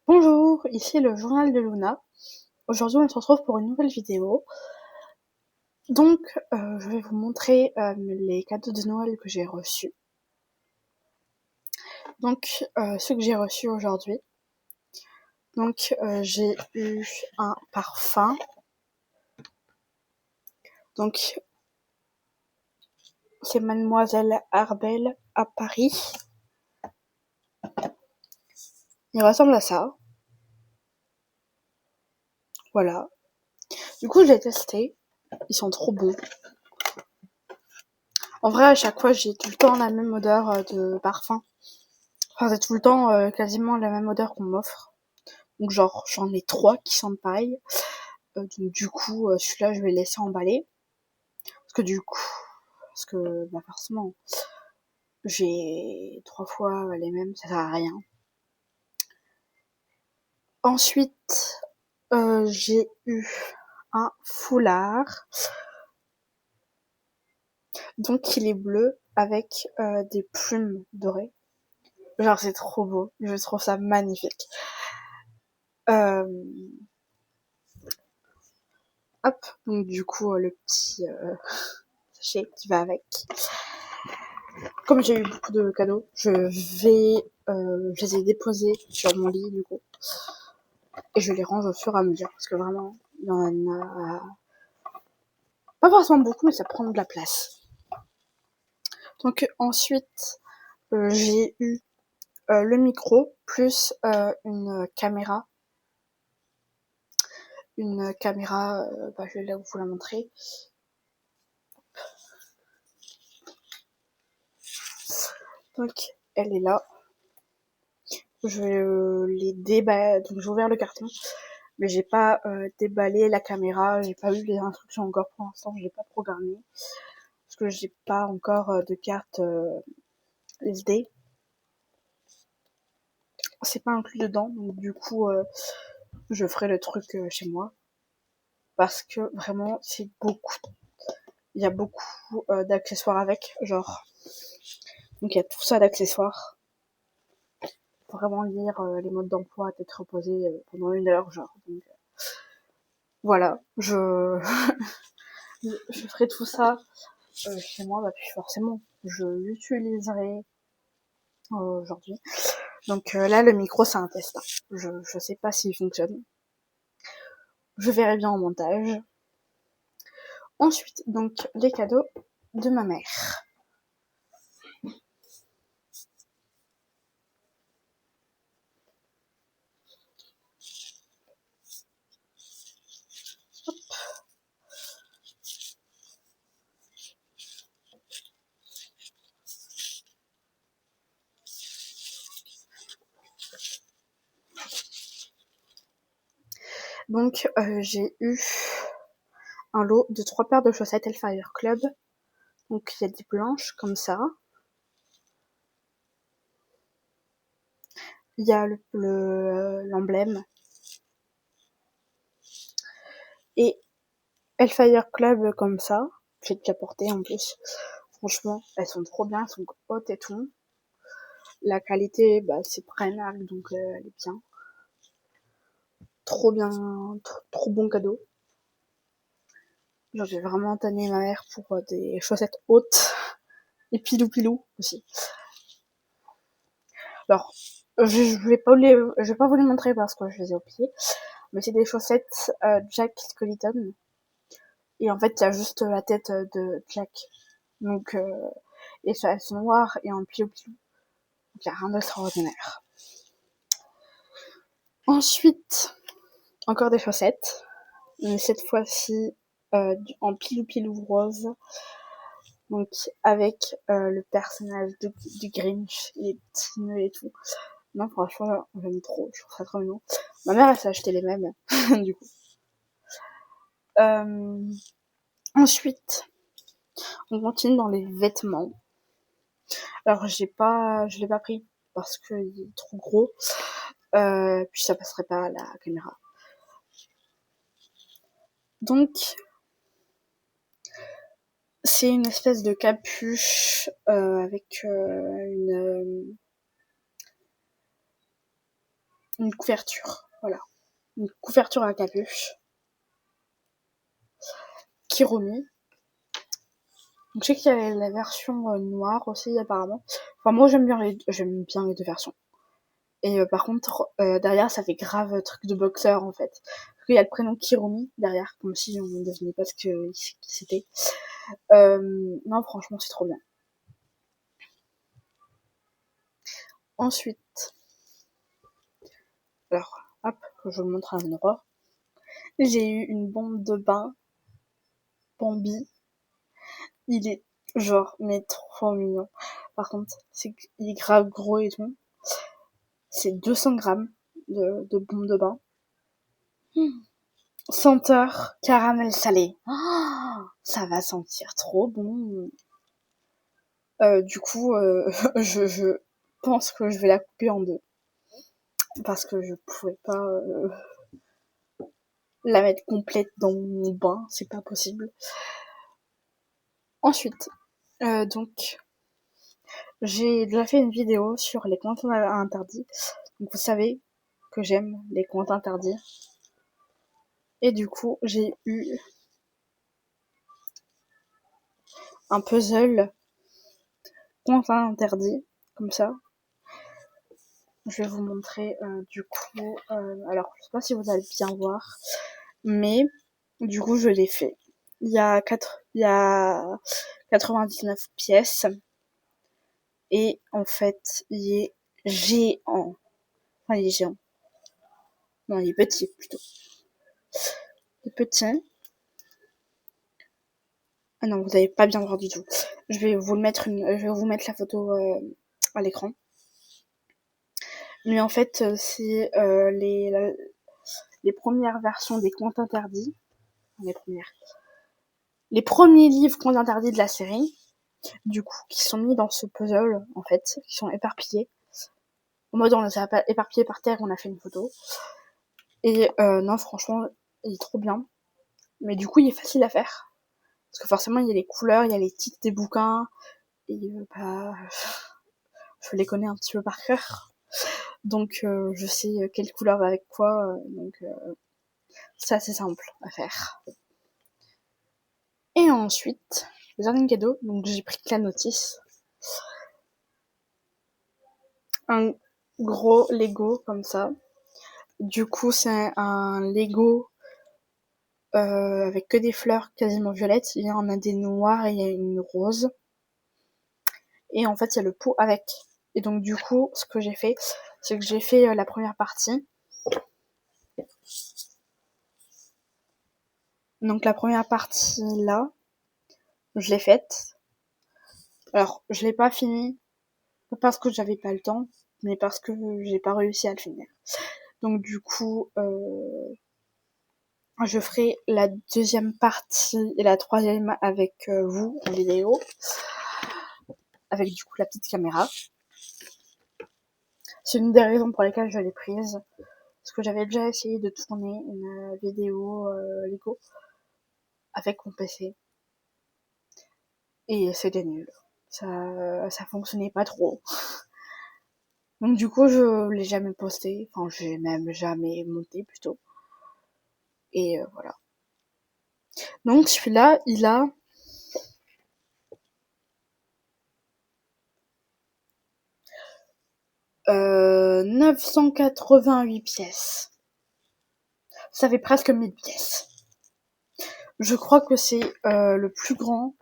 Bonjour, ici le journal de Luna. Aujourd'hui, on se retrouve pour une nouvelle vidéo. Donc, je vais vous montrer les cadeaux de Noël que j'ai reçus. Donc, ceux que j'ai reçus aujourd'hui. Donc, j'ai eu un parfum. Donc, c'est Mademoiselle Arbel à Paris. Il ressemble à ça. Voilà. Du coup, je l'ai testé. Ils sont trop bons. En vrai, à chaque fois, j'ai tout le temps la même odeur de parfum. Enfin, c'est tout le temps quasiment la même odeur qu'on m'offre. Donc genre, j'en ai 3 qui sentent pareil. Donc du coup, celui-là, je vais le laisser emballer. Parce que bah forcément, j'ai 3 fois les mêmes, ça sert à rien. Ensuite, j'ai eu un foulard. Donc il est bleu avec des plumes dorées. Genre c'est trop beau, je trouve ça magnifique. Euh, Hop, donc du coup le petit sachet qui va avec. Comme j'ai eu beaucoup de cadeaux, je les ai déposés sur mon lit du coup. Et je les range au fur et à mesure parce que vraiment, il y en a pas forcément beaucoup, mais ça prend de la place. Donc ensuite, j'ai eu le micro plus une caméra. Une caméra, je vais vous la montrer. Donc elle est là. Je vais les déballer. Donc j'ai ouvert le carton, mais j'ai pas déballé la caméra. J'ai pas eu les instructions encore pour l'instant. J'ai pas programmé parce que j'ai pas encore de carte SD. C'est pas inclus dedans, donc du coup je ferai le truc chez moi parce que vraiment c'est beaucoup. Il y a beaucoup d'accessoires avec, genre. Donc il y a tout ça d'accessoires. Faut vraiment lire les modes d'emploi à tête reposée pendant 1 heure, genre. Donc, voilà, je ferai tout ça chez moi, bah puis forcément, je l'utiliserai aujourd'hui. Donc là, le micro, c'est un test. Je sais pas s'il fonctionne. Je verrai bien en montage. Ensuite, donc, les cadeaux de ma mère. Donc, j'ai eu un lot de 3 paires de chaussettes Hellfire Club. Donc, il y a des blanches, comme ça. Il y a l'emblème. Et Hellfire Club, comme ça. J'ai déjà porté, en plus. Franchement, elles sont trop bien, elles sont hautes et tout. La qualité, bah, c'est Primark, donc elle est bien. Trop bien, trop bon cadeau. Genre, j'ai vraiment tanné ma mère pour des chaussettes hautes. Et pilou aussi. Alors, je vais pas vous les montrer parce que je les ai au pied. Mais c'est des chaussettes Jack Skellington. Et en fait, il y a juste la tête de Jack. Donc, et ça, elles sont noires et en pilou. Donc, il n'y a rien d'extraordinaire. Ensuite, encore des chaussettes. Mais cette fois-ci, en pilou rose. Donc, avec le personnage du Grinch, les petits nœuds et tout. Non, franchement, j'aime trop. Je trouve ça trop mignon. Ma mère, elle s'est acheté les mêmes, du coup. Ensuite, on continue dans les vêtements. Alors, je l'ai pas pris parce qu'il est trop gros. Puis ça passerait pas à la caméra. Donc, c'est une espèce de capuche avec une couverture, voilà. Une couverture à capuche. Kiromi. Donc, je sais qu'il y avait la version noire aussi apparemment. Enfin moi j'aime bien les deux versions. Et par contre derrière ça fait grave truc de boxeur en fait. Parce qu'il y a le prénom Kiromi derrière, comme si on ne devinait pas qui c'était. Non franchement c'est trop bien. Ensuite, alors hop, que je vous montre un endroit. J'ai eu une bombe de bain Bambi. Il est genre mais trop mignon. Par contre il est grave gros et tout. C'est 200 grammes de bombe de bain. Senteur caramel salé. Oh, ça va sentir trop bon. Du coup, je pense que je vais la couper en deux. Parce que je pouvais pas la mettre complète dans mon bain. C'est pas possible. Ensuite, donc, j'ai déjà fait une vidéo sur les comptes interdits. Donc vous savez que j'aime les comptes interdits. Et du coup, j'ai eu un puzzle compte interdit, comme ça. Je vais vous montrer du coup, alors je sais pas si vous allez bien voir, mais du coup je l'ai fait. Il y a 99 pièces et en fait il est géant. Enfin il est géant. Non il est petit plutôt. Il est petit. Ah non vous n'allez pas bien voir du tout. Je vais vous mettre la photo à l'écran. Mais en fait c'est les premières versions des comptes interdits. Les premiers livres comptes interdits de la série, du coup, qui sont mis dans ce puzzle, en fait, qui sont éparpillés. En mode, on les a éparpillés par terre, on a fait une photo. Et non, franchement, il est trop bien. Mais du coup, il est facile à faire. Parce que forcément, il y a les couleurs, il y a les titres des bouquins. Et je les connais un petit peu par cœur. Donc, je sais quelle couleur va avec quoi. Donc, c'est assez simple à faire. Et ensuite, le dernier cadeau, donc j'ai pris la notice. Un gros Lego comme ça. Du coup, c'est un Lego avec que des fleurs quasiment violettes. Il y en a des noirs et il y a une rose. Et en fait, il y a le pot avec. Et donc, du coup, ce que j'ai fait, c'est que j'ai fait la première partie. Donc, la première partie, là, je l'ai faite. Alors, je l'ai pas fini, pas parce que j'avais pas le temps, mais parce que j'ai pas réussi à le finir. Donc, du coup, je ferai la deuxième partie et la troisième avec vous en vidéo. Avec du coup la petite caméra. C'est une des raisons pour lesquelles je l'ai prise. Parce que j'avais déjà essayé de tourner une vidéo Lego avec mon PC. Et c'était nul. Ça fonctionnait pas trop. Donc du coup, je l'ai jamais posté. Enfin, j'ai même jamais monté plutôt. Et voilà. Donc celui-là, il a 988 pièces. Ça fait presque 1000 pièces. Je crois que c'est le plus grand,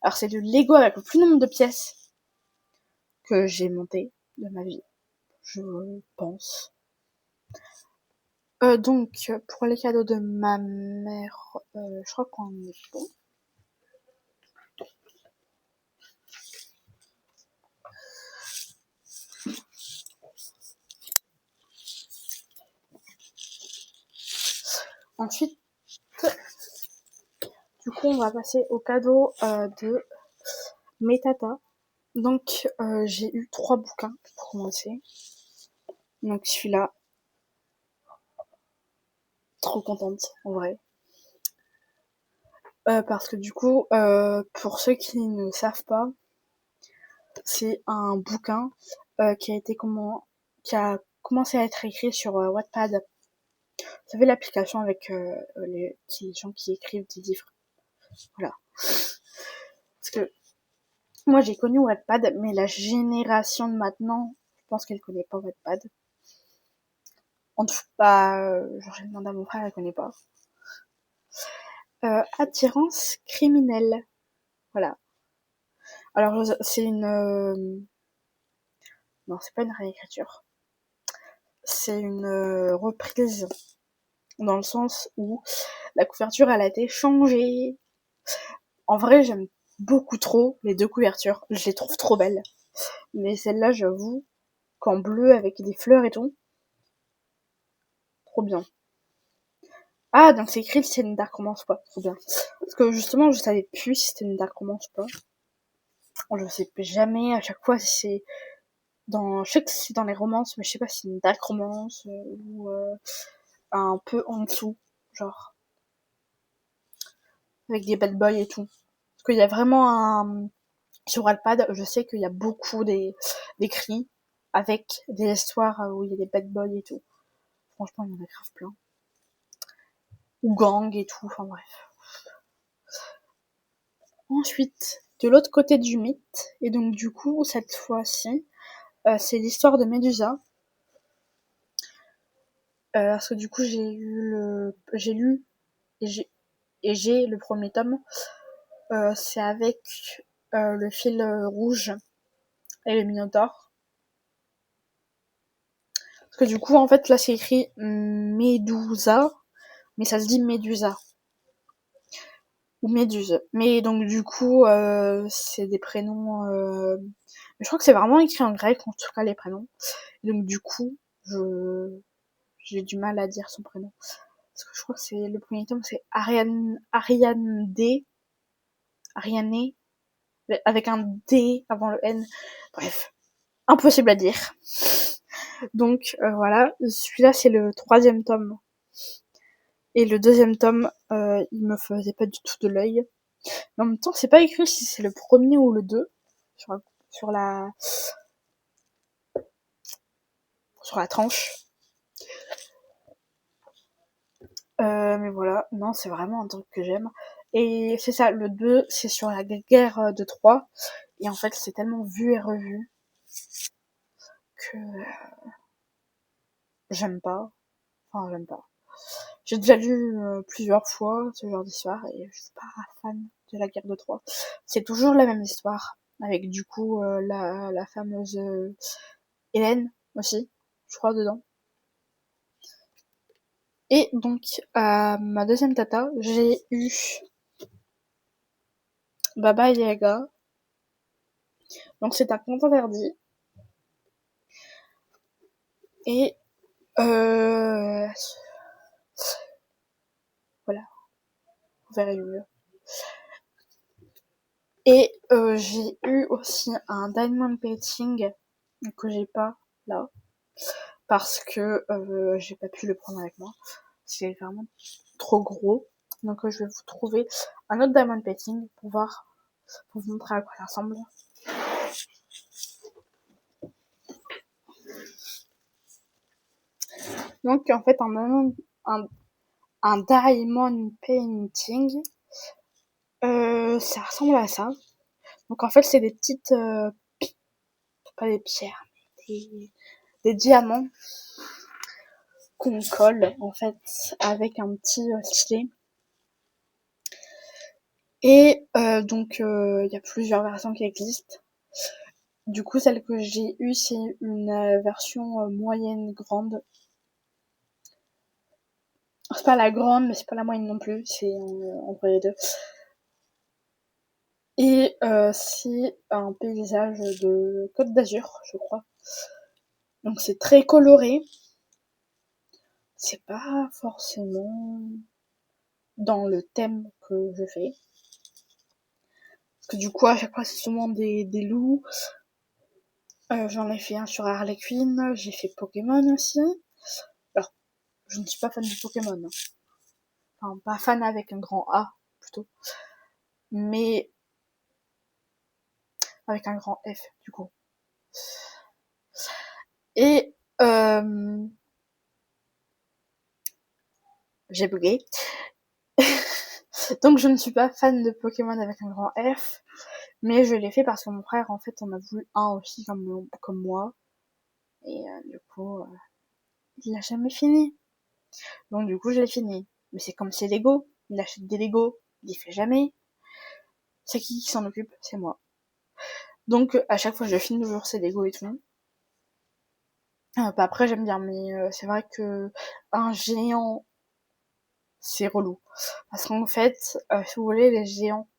alors c'est le Lego avec le plus nombre de pièces que j'ai monté de ma vie, je pense. Donc, pour les cadeaux de ma mère, je crois qu'on est bon. Ensuite, du coup, on va passer au cadeau de mes tatas. Donc, j'ai eu 3 bouquins pour commencer. Donc, celui-là, trop contente, en vrai. Parce que du coup, pour ceux qui ne savent pas, c'est un bouquin qui a été qui a commencé à être écrit sur Wattpad. Vous savez, l'application avec les gens qui écrivent des livres. Voilà. Parce que moi, j'ai connu Wattpad, mais la génération de maintenant, je pense qu'elle connaît pas Wattpad. En tout cas, genre, j'ai demandé à mon frère, elle connaît pas. Attirance criminelle. Voilà. Alors, c'est une... Non, c'est pas une réécriture. C'est une reprise, dans le sens où la couverture, elle a été changée. En vrai, j'aime beaucoup trop les deux couvertures. Je les trouve trop belles. Mais celle-là, j'avoue, qu'en bleu avec des fleurs et tout, trop bien. Ah, donc c'est écrit si c'est une dark romance ou pas. Trop bien. Parce que justement, je savais plus si c'était une dark romance ou pas. Je sais jamais à chaque fois si c'est je sais que c'est dans les romances, mais je sais pas si c'est une dark romance ou un peu en dessous, genre avec des bad boys et tout. Parce qu'il y a vraiment sur Wattpad, je sais qu'il y a beaucoup d'écrits avec des histoires où il y a des bad boys et tout. Franchement, il y en a grave plein. Ou gang et tout, enfin bref. Ensuite, de l'autre côté du mythe, et donc du coup, cette fois-ci, c'est l'histoire de Médusa. Parce que du coup, j'ai lu et j'ai le premier tome. C'est avec le fil rouge et le Minotaure. Parce que du coup, en fait, là, c'est écrit Médusa, mais ça se dit Médusa. Ou Méduse. Mais donc, du coup, c'est des prénoms... Je crois que c'est vraiment écrit en grec, en tout cas, les prénoms. Donc, du coup, j'ai du mal à dire son prénom. Parce que je crois que c'est le premier tome, c'est Ariane D. Ariane, avec un D avant le N. Bref, impossible à dire. Donc voilà, celui-là c'est le troisième tome. Et le deuxième tome, il me faisait pas du tout de l'œil. Mais en même temps, c'est pas écrit si c'est le premier ou le 2 sur la tranche. Mais voilà, non, c'est vraiment un truc que j'aime. Et c'est ça, le 2, c'est sur la guerre de Troie. Et en fait, c'est tellement vu et revu que j'aime pas. Enfin, j'aime pas. J'ai déjà lu plusieurs fois ce genre d'histoire et je suis pas fan de la guerre de Troie. C'est toujours la même histoire, avec du coup la fameuse Hélène aussi, je crois, dedans. Et donc, à ma deuxième tata, j'ai eu Baba Yaga. Donc c'est un conte interdit. Et voilà, vous verrez mieux. Et j'ai eu aussi un diamond painting que j'ai pas là parce que j'ai pas pu le prendre avec moi. C'est vraiment trop gros. Donc je vais vous trouver un autre diamond painting pour vous montrer à quoi ça ressemble. Donc en fait un diamond painting, ça ressemble à ça. Donc en fait c'est des petites, pas des pierres, des diamants qu'on colle en fait avec un petit stylet. Et donc il y a plusieurs versions qui existent. Du coup celle que j'ai eue c'est une version moyenne grande. C'est pas la grande mais c'est pas la moyenne non plus, c'est entre les deux. Et c'est un paysage de Côte d'Azur, je crois. Donc c'est très coloré. C'est pas forcément dans le thème que je fais. Parce que du coup, à chaque fois, c'est souvent des loups. J'en ai fait un sur Harley Quinn. J'ai fait Pokémon aussi. Alors, je ne suis pas fan de Pokémon. Enfin, pas fan avec un grand A, plutôt. Mais avec un grand F, du coup. Et J'ai bugué. Donc je ne suis pas fan de Pokémon avec un grand F, mais je l'ai fait parce que mon frère, en fait, en a voulu un aussi comme moi. Et du coup, il l'a jamais fini. Donc du coup, je l'ai fini. Mais c'est comme c'est Lego. Il achète des Lego, il les fait jamais. C'est qui s'en occupe? C'est moi. Donc à chaque fois, je finis toujours ces Lego et tout. Bah, après, j'aime bien, mais c'est vrai que un géant, c'est relou. Parce qu'en fait, si vous voulez, les géants,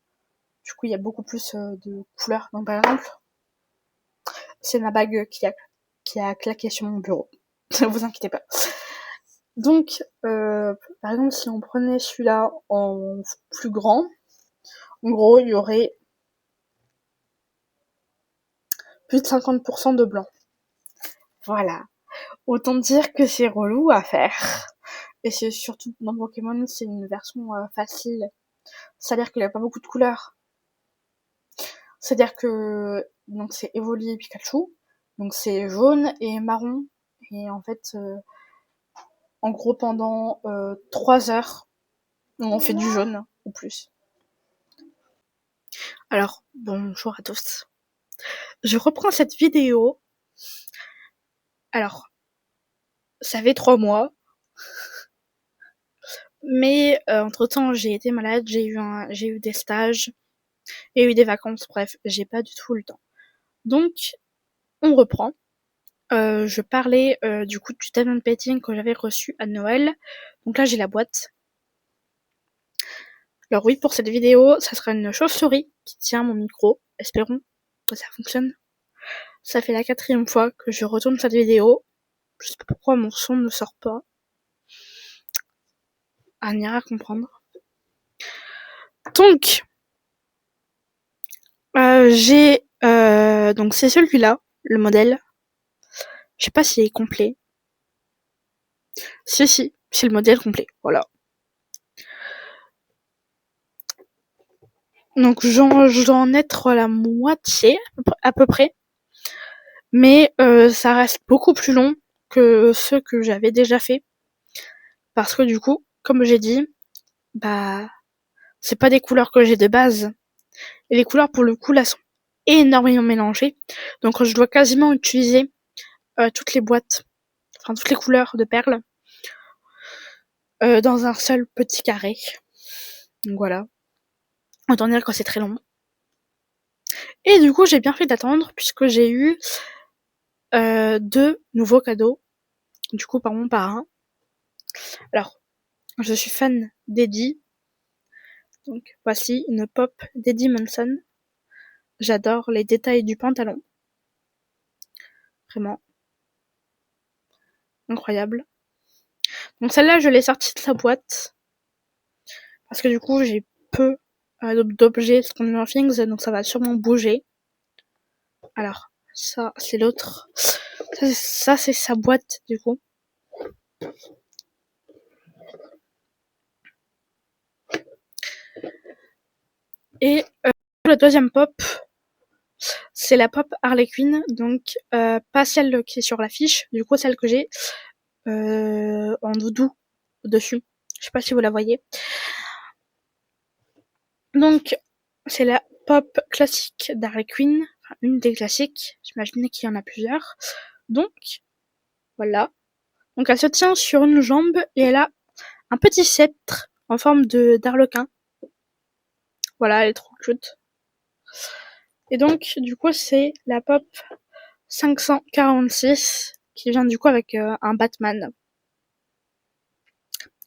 du coup, il y a beaucoup plus de couleurs. Donc par exemple, c'est ma bague qui a claqué sur mon bureau. Ne vous inquiétez pas. Donc, par exemple, si on prenait celui-là en plus grand, en gros, il y aurait plus de 50% de blanc. Voilà. Autant dire que c'est relou à faire. Et c'est surtout dans Pokémon, c'est une version facile. C'est-à-dire qu'il n'y a pas beaucoup de couleurs. C'est-à-dire que donc c'est Evoli et Pikachu. Donc c'est jaune et marron. Et en fait, en gros, pendant 3 heures, on fait du jaune ou plus. Alors, bonjour à tous. Je reprends cette vidéo. Alors, ça fait 3 mois. Mais entre-temps, j'ai été malade, j'ai eu des stages, j'ai eu des vacances, bref, j'ai pas du tout le temps. Donc, on reprend. Je parlais du coup du diamond painting que j'avais reçu à Noël. Donc là, j'ai la boîte. Alors oui, pour cette vidéo, ça sera une chauve-souris qui tient mon micro. Espérons que ça fonctionne. Ça fait la 4e fois que je retourne cette vidéo. Je sais pas pourquoi mon son ne sort pas. On ira comprendre. Donc, donc c'est celui-là, le modèle. Je sais pas s'il est complet. Si, c'est le modèle complet. Voilà. Donc je dois en être la moitié à peu près. Mais ça reste beaucoup plus long que ceux que j'avais déjà fait. Parce que du coup, comme j'ai dit, bah c'est pas des couleurs que j'ai de base. Et les couleurs pour le coup là sont énormément mélangées. Donc je dois quasiment utiliser toutes les boîtes, enfin toutes les couleurs de perles dans un seul petit carré. Donc voilà. Autant dire que c'est très long. Et du coup, j'ai bien fait d'attendre puisque j'ai eu 2 nouveaux cadeaux, du coup par mon parrain. Alors, je suis fan d'Eddie, donc voici une pop d'Eddie Munson. J'adore les détails du pantalon. Vraiment incroyable. Donc celle-là, je l'ai sortie de sa boîte parce que du coup, j'ai peu d'objets Stranger Things, donc ça va sûrement bouger. Alors, ça, c'est l'autre. Ça, c'est sa boîte, du coup. Et la deuxième pop, c'est la pop Harley Quinn, donc pas celle qui est sur l'affiche, du coup celle que j'ai en doudou dessus. Je sais pas si vous la voyez. Donc c'est la pop classique d'Harley Quinn, enfin une des classiques. J'imagine qu'il y en a plusieurs. Donc voilà. Donc elle se tient sur une jambe et elle a un petit sceptre en forme de d'arlequin. Voilà, elle est trop cute. Et donc du coup c'est la pop 546 qui vient du coup avec un Batman,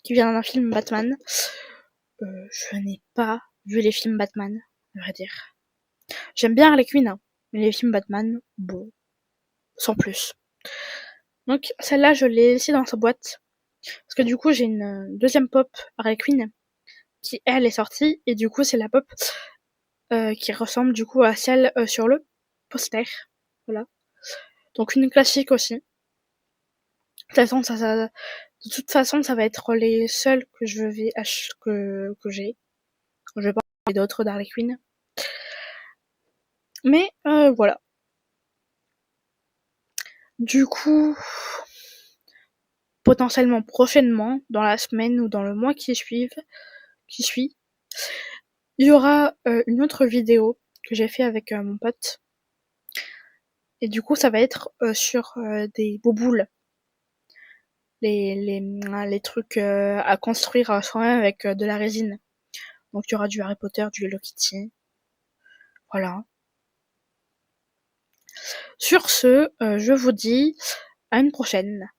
qui vient d'un film Batman. Je n'ai pas vu les films Batman, à vrai dire. J'aime bien Harley Quinn, hein, mais les films Batman, bon, sans plus. Donc celle-là, je l'ai laissée dans sa boîte, parce que du coup, j'ai une deuxième pop Harley Quinn qui, elle, est sortie, et du coup, c'est la pop qui ressemble du coup à celle sur le poster. Voilà. Donc une classique aussi. De toute façon, ça va être les seuls que je vais que j'ai. Je vais pas en parler d'autres d'Harley Quinn. Mais voilà. Du coup, potentiellement prochainement, dans la semaine ou dans le mois qui suit, il y aura une autre vidéo que j'ai fait avec mon pote. Et du coup, ça va être sur des bouboules. Les trucs à construire soi-même avec de la résine. Donc il y aura du Harry Potter, du Hello Kitty. Voilà. Sur ce, je vous dis à une prochaine.